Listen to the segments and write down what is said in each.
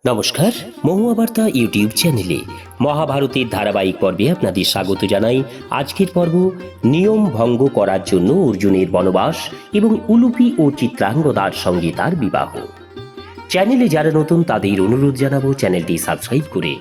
নমস্কার, মহুয়া বার্তা ইউটিউব চ্যানেলে মহাভারতের ধারাবাহিক পর্বে আপনাদের স্বাগত জানাই। আজকের পর্ব নিয়ম ভঙ্গ করার জন্য অর্জুনের বনবাস এবং উলুপি ও চিত্রাঙ্গদার সঙ্গে তার বিবাহ। চ্যানেলে যারা নতুন তাদের অনুরোধ জানাবো চ্যানেলটি সাবস্ক্রাইব করে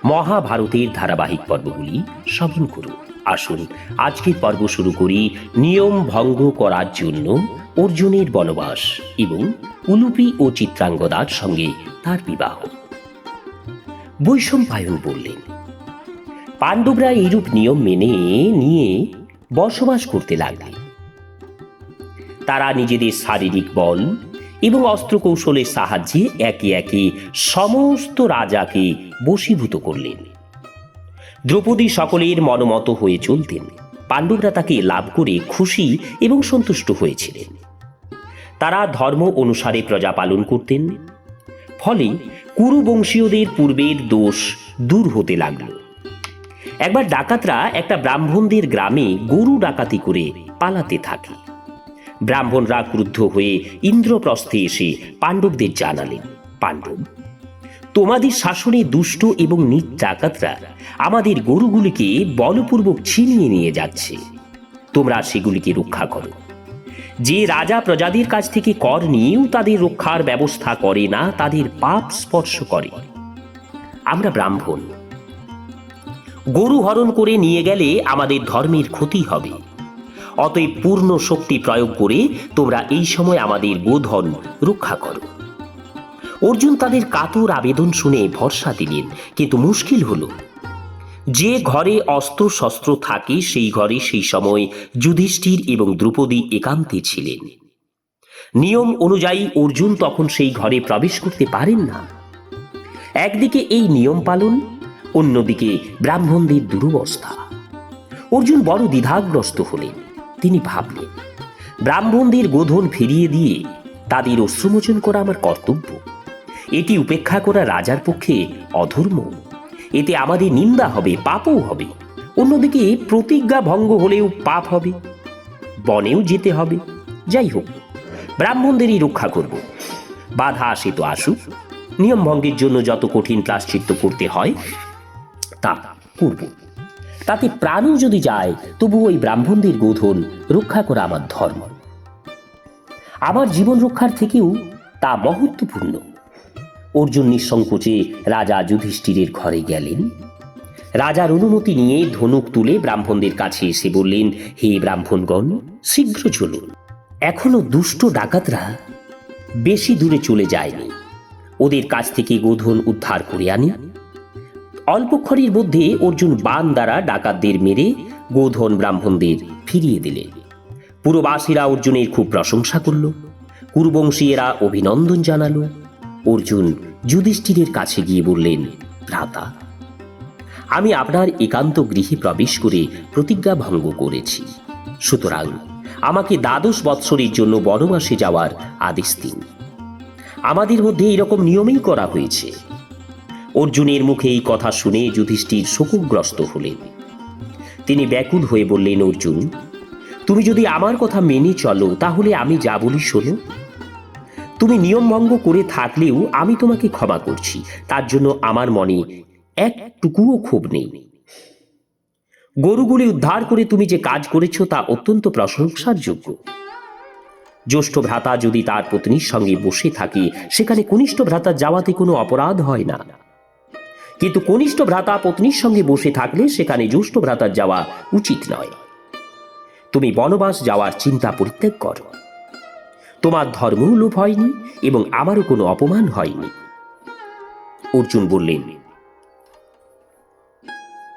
মহাভারতের ধারাবাহিক পর্বগুলি শ্রবণ করুন। আসুন আজকের পর্ব শুরু করি নিয়ম ভঙ্গ করার জন্য অর্জুনের বনবাস এবং উলুপি ও চিত্রাঙ্গদার সঙ্গে তার বিবাহ। বৈশম্পায়ন বললেন, পাণ্ডবরা এইরূপ নিয়ম মেনে নিয়ে বসবাস করতে লাগলেন। তারা নিজেদের শারীরিক বল এবং অস্ত্র কৌশলের সাহায্যে একে একে সমস্ত রাজাকে বশীভূত করলেন। দ্রৌপদী সকলের মনোমত হয়ে চলতেন। পাণ্ডবরা তাকে লাভ করে খুশি এবং সন্তুষ্ট হয়েছিলেন। তারা ধর্ম অনুসারে প্রজা পালন করতেন। ফলে কুরু বংশীয়দের পূর্বের দোষ দূর হতে লাগল। একবার ডাকাতরা একটা ব্রাহ্মণদের গ্রামে গরু ডাকাতি করে পালাতে থাকে। ব্রাহ্মণরা ক্রুদ্ধ হয়ে ইন্দ্রপ্রস্থে এসে পাণ্ডবদের জানালেন, পাণ্ডব, তোমাদের শাসনে দুষ্ট এবং নীচ ডাকাতরা আমাদের গরুগুলিকে বলপূর্বক ছিনিয়ে নিয়ে যাচ্ছে। তোমরা সেগুলিকে রক্ষা করো। যে রাজা প্রজাদের কাছ থেকে কর নিয়েও তাদের রক্ষার ব্যবস্থা করে না, তাদের পাপ স্পর্শ করে। আমরা ব্রাহ্মণ, গরু হরণ করে নিয়ে গেলে আমাদের ধর্মের ক্ষতি হবে। অতএব পূর্ণ শক্তি প্রয়োগ করে তোমরা এই সময় আমাদের গোধন রক্ষা করো। অর্জুন তাদের কাতর আবেদন শুনে ভরসা দিলেন, কিন্তু মুশকিল হলো, যে ঘরে অস্ত্র শস্ত্র থাকে সেই ঘরে সেই সময় যুধিষ্ঠির এবং দ্রৌপদী একান্তে ছিলেন। নিয়ম অনুযায়ী অর্জুন তখন সেই ঘরে প্রবেশ করতে পারেন না। একদিকে এই নিয়ম পালন, অন্যদিকে ব্রাহ্মণদের দুরবস্থা। অর্জুন বড় দ্বিধাগ্রস্ত হলেন। তিনি ভাবলেন, ব্রাহ্মণদের গোধন ফিরিয়ে দিয়ে তাদের অশ্রুমোচন করা আমার কর্তব্য। এটি উপেক্ষা করা রাজার পক্ষে অধর্ম। এতে আমাদের নিন্দা হবে, পাপও হবে। অন্যদিকে প্রতিজ্ঞা ভঙ্গ হলেও পাপ হবে, বনেও যেতে হবে। যাই হোক, ব্রাহ্মণদেরই রক্ষা করব। বাধা আসে তো আসুক, নিয়ম ভঙ্গের জন্য যত কঠিন প্রায়শ্চিত্ত করতে হয় তা করব। তাতে প্রাণও যদি যায় তবু ওই ব্রাহ্মণদের গোধন রক্ষা করা আমার ধর্ম। আমার জীবন রক্ষার থেকেও তা মহত্বপূর্ণ। অর্জুন নিঃসংকোচে রাজা যুধিষ্ঠিরের ঘরে গেলেন। রাজার অনুমতি নিয়ে ধনুক তুলে ব্রাহ্মণদের কাছে এসে বললেন, হে ব্রাহ্মণগণ, শীঘ্র চলুন। এখনো দুষ্ট ডাকাতরা বেশি দূরে চলে যায়নি। ওদের কাছ থেকে গোধন উদ্ধার করে আনি। অল্পক্ষণের মধ্যে অর্জুন বাণ দ্বারা ডাকাতদের মেরে গোধন ব্রাহ্মণদের ফিরিয়ে দিলেন। পুরবাসীরা অর্জুনের খুব প্রশংসা করল। কুরুবংশীয়রা অভিনন্দন জানালো। অর্জুন যুধিষ্ঠিরের কাছে গিয়ে বললেন, ভ্রাতা, আমি আপনার একান্ত গৃহে প্রবেশ করে প্রতিজ্ঞা ভঙ্গ করেছি। সুতরাং আমাকে 12 বৎসরের জন্য বনবাসে যাওয়ার আদেশ দিন। আমাদের মধ্যে এরকম নিয়মেই করা হয়েছে। অর্জুনের মুখে এই কথা শুনে যুধিষ্ঠির শোকগ্রস্ত হলেন। তিনি ব্যাকুল হয়ে বললেন, অর্জুন, তুমি যদি আমার কথা মেনে চলো তাহলে আমি যা বলি শোনো। তুমি নিয়ম ভঙ্গ করে থাকলেও আমি তোমাকে ক্ষমা করছি। তার জন্য আমার মনে একটুকুও ক্ষোভ নেই। গরুগুলি উদ্ধার করে তুমি যে কাজ করেছ তা অত্যন্ত প্রশংসার যোগ্য। জ্যেষ্ঠ ভ্রাতা যদি তার পত্নীর সঙ্গে বসে থাকে সেখানে কনিষ্ঠ ভ্রাতা যাওয়াতে কোনো অপরাধ হয় না। কিন্তু কনিষ্ঠ ভ্রাতা পত্নীর সঙ্গে বসে থাকলে সেখানে জ্যেষ্ঠ ভ্রাতার যাওয়া উচিত নয়। তুমি বনবাস যাওয়ার চিন্তা পরিত্যাগ করো। তোমার ধর্মও লোপ হয়নি এবং আমারও কোনো অপমান হয়নি। অর্জুন বললেন,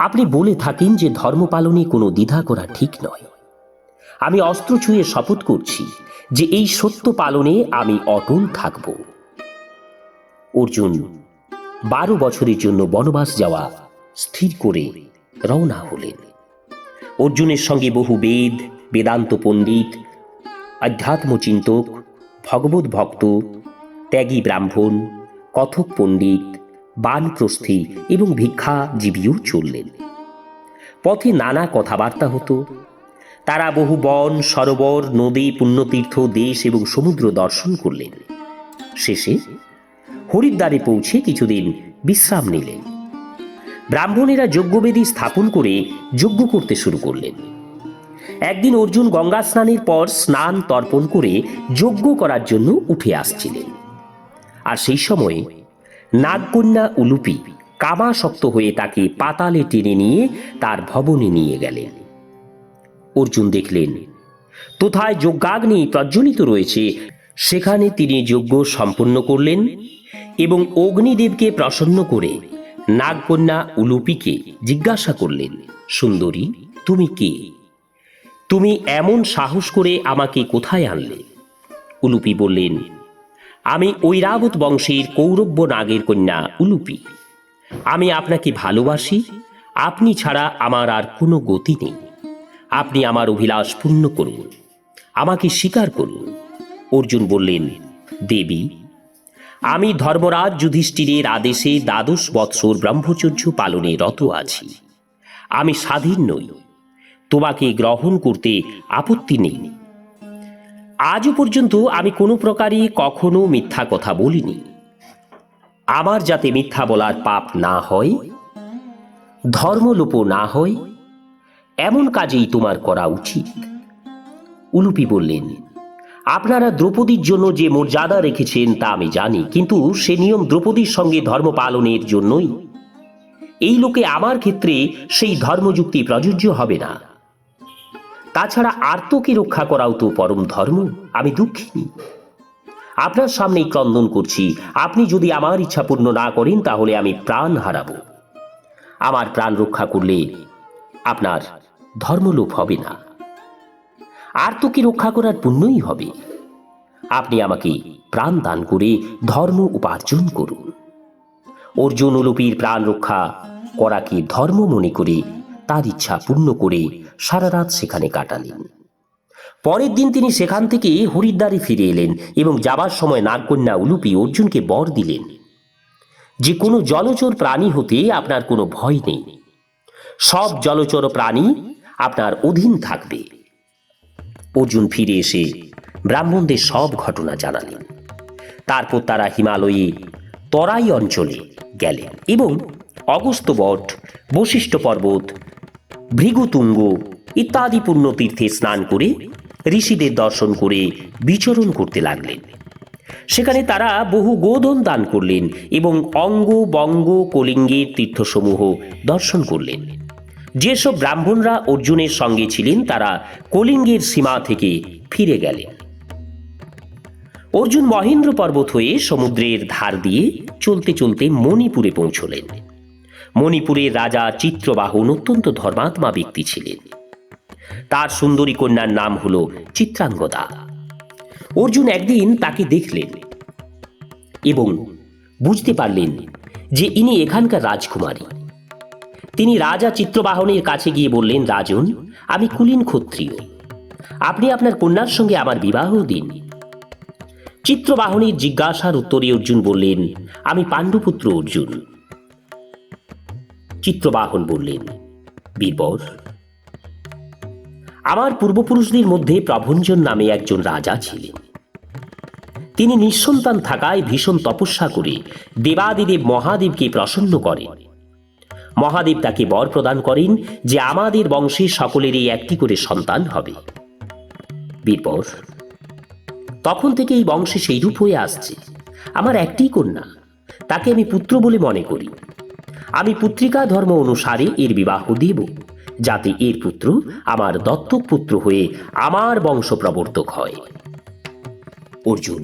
আপনি বলে থাকেন যে ধর্ম পালনে কোনো দ্বিধা করা ঠিক নয়। আমি অস্ত্র ছুঁয়ে শপথ করছি যে এই সত্য পালনে আমি অটল থাকব। অর্জুন 12 বছরের জন্য বনবাস যাওয়া স্থির করে রওনা হলেন। অর্জুনের সঙ্গে বহু বেদ, বেদান্ত পণ্ডিত, আধ্যাত্মচিন্তক, ভগবত ভক্ত, ত্যাগী ব্রাহ্মণ, কথক পণ্ডিত, বানপ্রস্থী এবং ভিক্ষাজীবীও চললেন। পথে নানা কথাবার্তা হতো। তারা বহু বন, সরোবর, নদী, পুণ্যতীর্থ, দেশ এবং সমুদ্র দর্শন করলেন। শেষে হরিদ্বারে পৌঁছে কিছুদিন বিশ্রাম নিলেন। ব্রাহ্মণেরা যজ্ঞবেদী স্থাপন করে যজ্ঞ করতে শুরু করলেন। একদিন অর্জুন গঙ্গা স্নানের পর স্নান তর্পণ করে যজ্ঞ করার জন্য উঠে আসছিলেন। আর সেই সময় নাগকন্যা উলুপি কামাসক্ত হয়ে তাকে পাতালে টেনে নিয়ে তার ভবনে নিয়ে গেলেন। অর্জুন দেখলেন কোথায় যজ্ঞাগ্নি প্রজ্বলিত রয়েছে, সেখানে তিনি যজ্ঞ সম্পন্ন করলেন এবং অগ্নিদেবকে প্রসন্ন করে নাগকন্যা উলুপিকে জিজ্ঞাসা করলেন, সুন্দরী, তুমি কে? তুমি এমন সাহস করে আমাকে কোথায় আনলে? উলুপি বললেন, আমি ঐরাবত বংশের কৌরব্য নাগের কন্যা উলুপি। আমি আপনাকে ভালোবাসি। আপনি ছাড়া আমার আর কোনো গতি নেই। আপনি আমার অভিলাষ পূর্ণ করুন, আমাকে স্বীকার করুন। অর্জুন বললেন, দেবী, আমি ধর্মরাজ যুধিষ্ঠিরের আদেশে 12 বৎসর ব্রহ্মচর্য পালনে রত আছি। আমি স্বাধীন নই। তোমাকে গ্রহণ করতে আপত্তি নেই। আজও পর্যন্ত আমি কোনো প্রকারে কখনো মিথ্যা কথা বলিনি। আমার যাতে মিথ্যা বলার পাপ না হয়, ধর্মলোপ না হয়, এমন কাজেই তোমার করা উচিত। উলুপি বললেন, আপনারা দ্রৌপদীর জন্য যে মর্যাদা রেখেছেন তা আমি জানি, কিন্তু সে নিয়ম দ্রৌপদীর সঙ্গে ধর্ম পালনের জন্যই। এই লোকে আমার ক্ষেত্রে সেই ধর্মযুক্তি প্রযোজ্য হবে না। তাছাড়া আর্তকে রক্ষা করাও তো পরম ধর্ম। আমি দুঃখিনী। আপনার সামনেই ক্রন্দন করছি। আপনি যদি আমার ইচ্ছা পূর্ণ না করেন তাহলে আমি প্রাণ হারাবো। আমার প্রাণ রক্ষা করলে আপনার ধর্মলোপ হবে না, আর্তকে রক্ষা করার পুণ্যই হবে। আপনি আমাকে প্রাণ দান করে ধর্ম উপার্জন করুন। অর্জুন উলুপির প্রাণ রক্ষা করাকে ধর্ম মনে করে তার ইচ্ছা পূর্ণ করে সারা রাত সেখানে কাটালেন। পরের দিন তিনি সেখান থেকে হরিদ্বারে ফিরে এলেন এবং যাবার সময় নাগকন্যা উলুপি অর্জুনকে বর দিলেন যে কোনো জলচর প্রাণী হতে আপনার কোনো ভয় নেই। সব জলচর প্রাণী আপনার অধীন থাকবে। অর্জুন ফিরে এসে ব্রাহ্মণদের সব ঘটনা জানালেন। তারপর তারা হিমালয়ে তরাই অঞ্চলে গেলেন এবং অগস্ত্য বট, বশিষ্ঠ পর্বত, ভৃগুতুঙ্গ ইত্যাদি পুণ্যতীর্থে স্নান করে ঋষিদের দর্শন করে বিচরণ করতে লাগলেন। সেখানে তারা বহু গোধন দান করলেন এবং অঙ্গ বঙ্গ কলিঙ্গের তীর্থসমূহ দর্শন করলেন। যেসব ব্রাহ্মণরা অর্জুনের সঙ্গে ছিলেন তারা কলিঙ্গের সীমা থেকে ফিরে গেলেন। অর্জুন মহেন্দ্র পর্বত হয়ে সমুদ্রের ধার দিয়ে চলতে চলতে মণিপুরে পৌঁছলেন। মণিপুরের রাজা চিত্রবাহন অত্যন্ত ধর্মাত্মা ব্যক্তি ছিলেন। তার সুন্দরী কন্যার নাম হল চিত্রাঙ্গদা। অর্জুন একদিন তাকে দেখলেন এবং বুঝতে পারলেন যে ইনি এখানকার রাজকুমারী। তিনি রাজা চিত্রবাহনের কাছে গিয়ে বললেন, রাজন, আমি কুলীন ক্ষত্রিয়। আপনি আপনার কন্যার সঙ্গে আমার বিবাহ দিন। চিত্রবাহনের জিজ্ঞাসার উত্তরে অর্জুন বললেন, আমি পাণ্ডুপুত্র অর্জুন। চিত্রবাহন বললেন, বীরবর, আমার পূর্বপুরুষদের মধ্যে প্রভঞ্জন নামে একজন রাজা ছিলেন। তিনি নিঃসন্তান থাকায় ভীষণ তপস্যা করে দেবাদিদেব মহাদেবকে প্রসন্ন করেন। মহাদেব তাকে বর প্রদান করেন যে আমাদের বংশে সকলেরই একটি করে সন্তান হবে। বীরবর, তখন থেকে এই বংশে সেই রূপ হয়ে আসছে। আমার একটি কন্যা, তাকে আমি পুত্র বলে মনে করি। আমি পুত্রিকা ধর্ম অনুসারে এর বিবাহ দেব, যাতে এর পুত্র আমার দত্তক পুত্র হয়ে আমার বংশ প্রবর্তক হয়। অর্জুন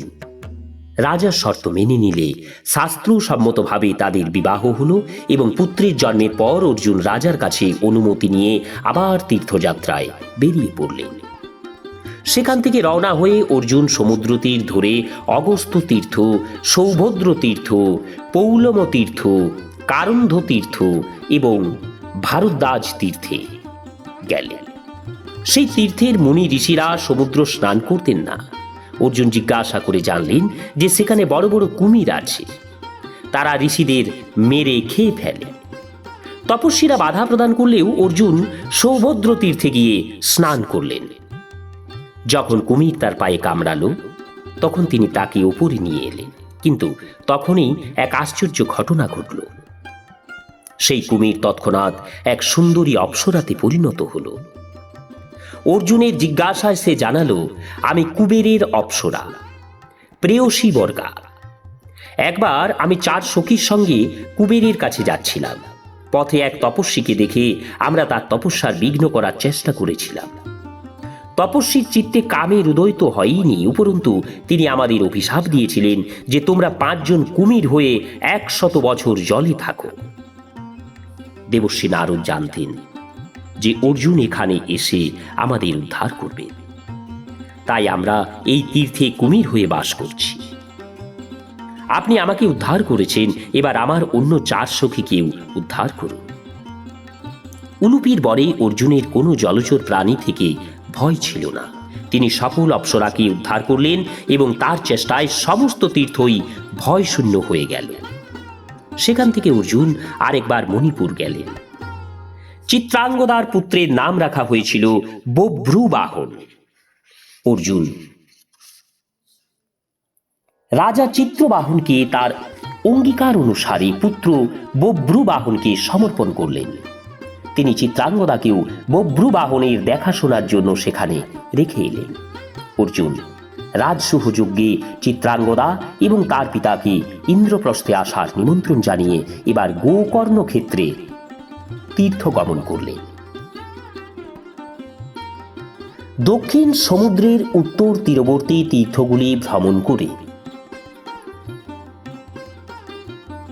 রাজার শর্ত মেনে নিলে শাস্ত্রসম্মতভাবে তাদের বিবাহ হলো এবং পুত্রের জন্মের পর অর্জুন রাজার কাছে অনুমতি নিয়ে আবার তীর্থযাত্রায় বেরিয়ে পড়লেন। সেখান থেকে রওনা হয়ে অর্জুন সমুদ্র তীর ধরে অগস্ত্য তীর্থ, সৌভদ্র তীর্থ, পৌলম তীর্থ, কারন্ধ তীর্থ এবং ভারদ্বাজ তীর্থে গেলেন। সেই তীর্থের মুনি ঋষিরা সমুদ্র স্নান করতেন না। অর্জুন জিজ্ঞাসা করে জানলেন যে সেখানে বড় বড় কুমির আছে, তারা ঋষিদের মেরে খেয়ে ফেলে। তপস্বীরা বাধা প্রদান করলেও অর্জুন সৌভদ্র তীর্থে গিয়ে স্নান করলেন। যখন কুমির তার পায়ে কামড়ালো তখন তিনি তাকে ওপরে নিয়ে এলেন, কিন্তু তখনই এক আশ্চর্য ঘটনা ঘটল। সেই কুমির তৎক্ষণাৎ এক সুন্দরী অপ্সরাতে পরিণত হল। অর্জুনের জিজ্ঞাসায় সে জানালো, আমি কুবেরের অপ্সরা, প্রেয়সী বর্গা। একবার আমি 4 সখীর সঙ্গে কুবেরের কাছে যাচ্ছিলাম। পথে এক তপস্বীকে দেখে আমরা তার তপস্যার বিঘ্ন করার চেষ্টা করেছিলাম। তপস্বীর চিত্তে কামের উদয় তো হয়নি, উপরন্তু তিনি আমাদের অভিশাপ দিয়েছিলেন যে তোমরা 5 জন কুমির হয়ে 100 বছর জলে থাকো। দেবর্ষী নারদ জানতেন যে অর্জুন এখানে এসে আমাদের উদ্ধার করবে, তাই আমরা এই তীর্থে কুমির হয়ে বাস করছি। আপনি আমাকে উদ্ধার করেছেন, এবার আমার অন্য 4 সখীকেও উদ্ধার করুন। উলুপির বরে অর্জুনের কোনো জলচর প্রাণী থেকে ভয় ছিল না। তিনি সকল অপ্সরাকে উদ্ধার করলেন এবং তার চেষ্টায় সমস্ত তীর্থই ভয়শূন্য হয়ে গেল। সেখান থেকে অর্জুন আরেকবার মণিপুর গেলেন। চিত্রাঙ্গদার পুত্রের নাম রাখা হয়েছিল বভ্রুবাহন। অর্জুন রাজা চিত্রবাহনকে তার অঙ্গীকার অনুসারে পুত্র বভ্রুবাহনকে সমর্পণ করলেন। তিনি চিত্রাঙ্গদাকেও বভ্রুবাহনের দেখাশোনার জন্য সেখানে রেখে এলেন। অর্জুন রাজসুহযজ্ঞে চিত্রাঙ্গদা এবং তার পিতাকে ইন্দ্রপ্রস্থে আসার নিমন্ত্রণ জানিয়ে এবার গোকর্ণ ক্ষেত্রে তীর্থ গমন করলেন। দক্ষিণ সমুদ্রের উত্তর তীরবর্তী তীর্থগুলি ভ্রমণ করে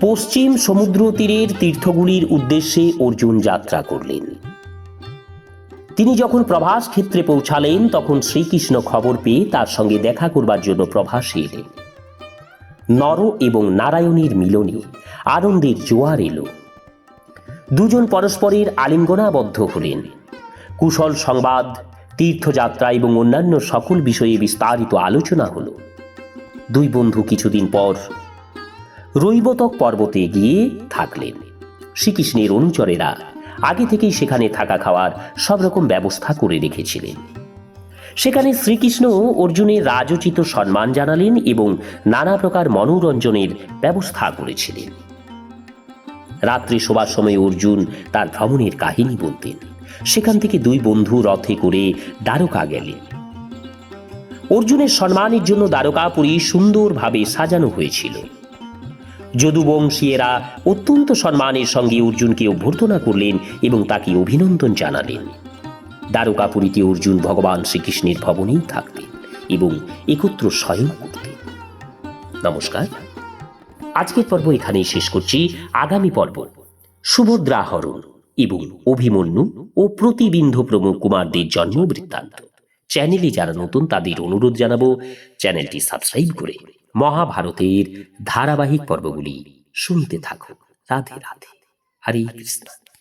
পশ্চিম সমুদ্র তীরের তীর্থগুলির উদ্দেশ্যে অর্জুন যাত্রা করলেন। তিনি যখন প্রভাস ক্ষেত্রে পৌঁছালেন তখন শ্রীকৃষ্ণ খবর পেয়ে তার সঙ্গে দেখা করবার জন্য প্রভাসে এলেন। নর এবং নারায়ণের মিলনে আনন্দের জোয়ার এলো। দুজন পরস্পরের আলিঙ্গনাবদ্ধ হলেন। কুশল সংবাদ, তীর্থযাত্রা এবং অন্যান্য সকল বিষয়ে বিস্তারিত আলোচনা হল। 2 বন্ধু কিছুদিন পর রৈবতক পর্বতে গিয়ে থাকলেন। শ্রীকৃষ্ণের অনুচরেরা আগে থেকেই সেখানে থাকা খাওয়ার সব রকম ব্যবস্থা করে রেখেছিলেন। সেখানে শ্রীকৃষ্ণ অর্জুনের রাজোচিত সম্মান জানালেন এবং নানা প্রকার মনোরঞ্জনের ব্যবস্থা করেছিলেন। রাত্রে শোবার সময় অর্জুন তার ভ্রমণের কাহিনী বলতেন। সেখান থেকে 2 বন্ধু রথে করে দ্বারকা গেলেন। অর্জুনের সম্মানের জন্য দ্বারকাপুরী সুন্দরভাবে সাজানো হয়েছিল। যদুবংশীয়েরা অত্যন্ত সম্মানের সঙ্গে অর্জুনকে অভ্যর্থনা করলেন এবং তাকে অভিনন্দন জানালেন। দ্বারকাপুরীতে অর্জুন ভগবান শ্রীকৃষ্ণের ভবনেই থাকতেন এবং একত্র শয়ন করতেন। নমস্কার, আজকের পর্ব এখানেই শেষ করছি। আগামী পর্ব সুভদ্রাহরণ এবং অভিমন্যু ও প্রতিবিন্ধু প্রমুখ কুমারদের জন্ম বৃত্তান্ত। চ্যানেলে যারা নতুন তাদের অনুরোধ জানাবো চ্যানেলটি সাবস্ক্রাইব করে মহাভারতের ধারাবাহিক পর্বগুলি শুনতে থাকুন। রাধে রাধে, হরে কৃষ্ণ।